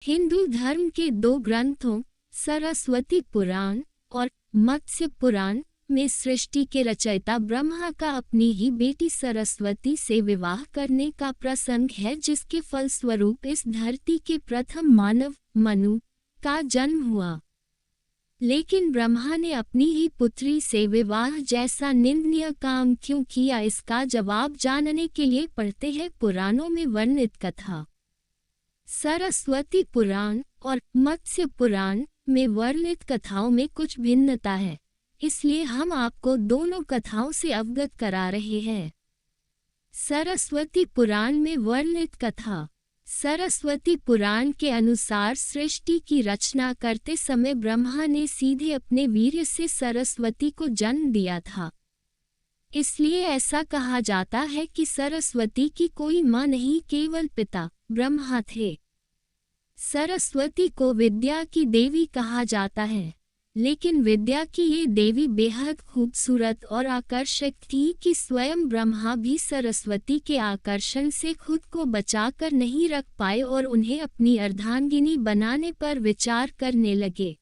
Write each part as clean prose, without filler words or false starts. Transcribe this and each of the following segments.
हिंदू धर्म के दो ग्रंथों सरस्वती पुराण और मत्स्य पुराण में सृष्टि के रचयिता ब्रह्मा का अपनी ही बेटी सरस्वती से विवाह करने का प्रसंग है, जिसके फलस्वरूप इस धरती के प्रथम मानव मनु का जन्म हुआ। लेकिन ब्रह्मा ने अपनी ही पुत्री से विवाह जैसा निंदनीय काम क्यों किया, इसका जवाब जानने के लिए पढ़ते हैं पुराणों में वर्णित कथा। सरस्वती पुराण और मत्स्य पुराण में वर्णित कथाओं में कुछ भिन्नता है, इसलिए हम आपको दोनों कथाओं से अवगत करा रहे हैं। सरस्वती पुराण में वर्णित कथा। सरस्वती पुराण के अनुसार सृष्टि की रचना करते समय ब्रह्मा ने सीधे अपने वीर्य से सरस्वती को जन्म दिया था। इसलिए ऐसा कहा जाता है कि सरस्वती की कोई मां नहीं, केवल पिता ब्रह्मा थे। सरस्वती को विद्या की देवी कहा जाता है, लेकिन विद्या की ये देवी बेहद खूबसूरत और आकर्षक थी कि स्वयं ब्रह्मा भी सरस्वती के आकर्षण से खुद को बचाकर नहीं रख पाए और उन्हें अपनी अर्धांगिनी बनाने पर विचार करने लगे।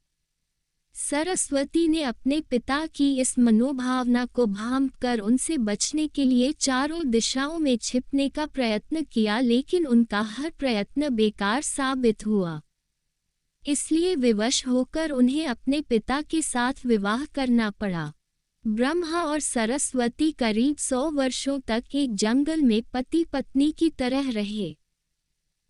सरस्वती ने अपने पिता की इस मनोभावना को भांप कर उनसे बचने के लिए चारों दिशाओं में छिपने का प्रयत्न किया, लेकिन उनका हर प्रयत्न बेकार साबित हुआ। इसलिए विवश होकर उन्हें अपने पिता के साथ विवाह करना पड़ा। ब्रह्मा और सरस्वती करीब 100 वर्षों तक एक जंगल में पति पत्नी की तरह रहे।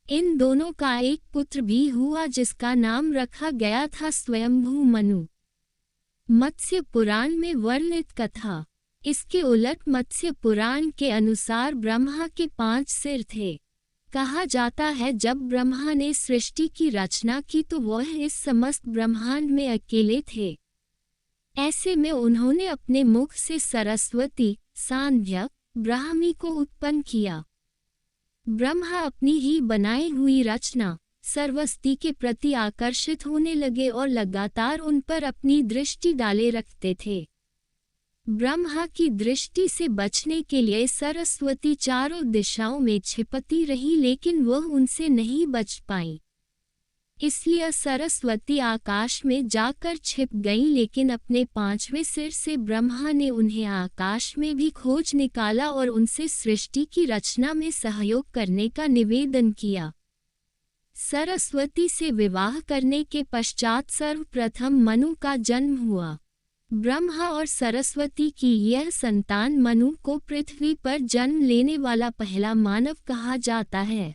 इन दोनों का एक पुत्र भी हुआ, जिसका नाम रखा गया था स्वयंभू मनु। मत्स्य पुराण में वर्णित कथा। इसके उलट मत्स्य पुराण के अनुसार ब्रह्मा के 5 सिर थे। कहा जाता है जब ब्रह्मा ने सृष्टि की रचना की तो वह इस समस्त ब्रह्मांड में अकेले थे। ऐसे में उन्होंने अपने मुख से सरस्वती, सांध्य, ब्राह्मी को उत्पन्न किया। ब्रह्मा अपनी ही बनाई हुई रचना सरस्वती के प्रति आकर्षित होने लगे और लगातार उन पर अपनी दृष्टि डाले रखते थे। ब्रह्मा की दृष्टि से बचने के लिए सरस्वती चारों दिशाओं में छिपती रही, लेकिन वह उनसे नहीं बच पाई। इसलिए सरस्वती आकाश में जाकर छिप गईं, लेकिन अपने 5वें सिर से ब्रह्मा ने उन्हें आकाश में भी खोज निकाला और उनसे सृष्टि की रचना में सहयोग करने का निवेदन किया। सरस्वती से विवाह करने के पश्चात सर्वप्रथम मनु का जन्म हुआ। ब्रह्मा और सरस्वती की यह संतान मनु को पृथ्वी पर जन्म लेने वाला पहला मानव कहा जाता है।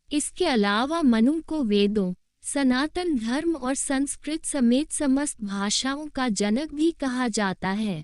इसके अलावा मनु को वेदों, सनातन धर्म और संस्कृत समेत समस्त भाषाओं का जनक भी कहा जाता है।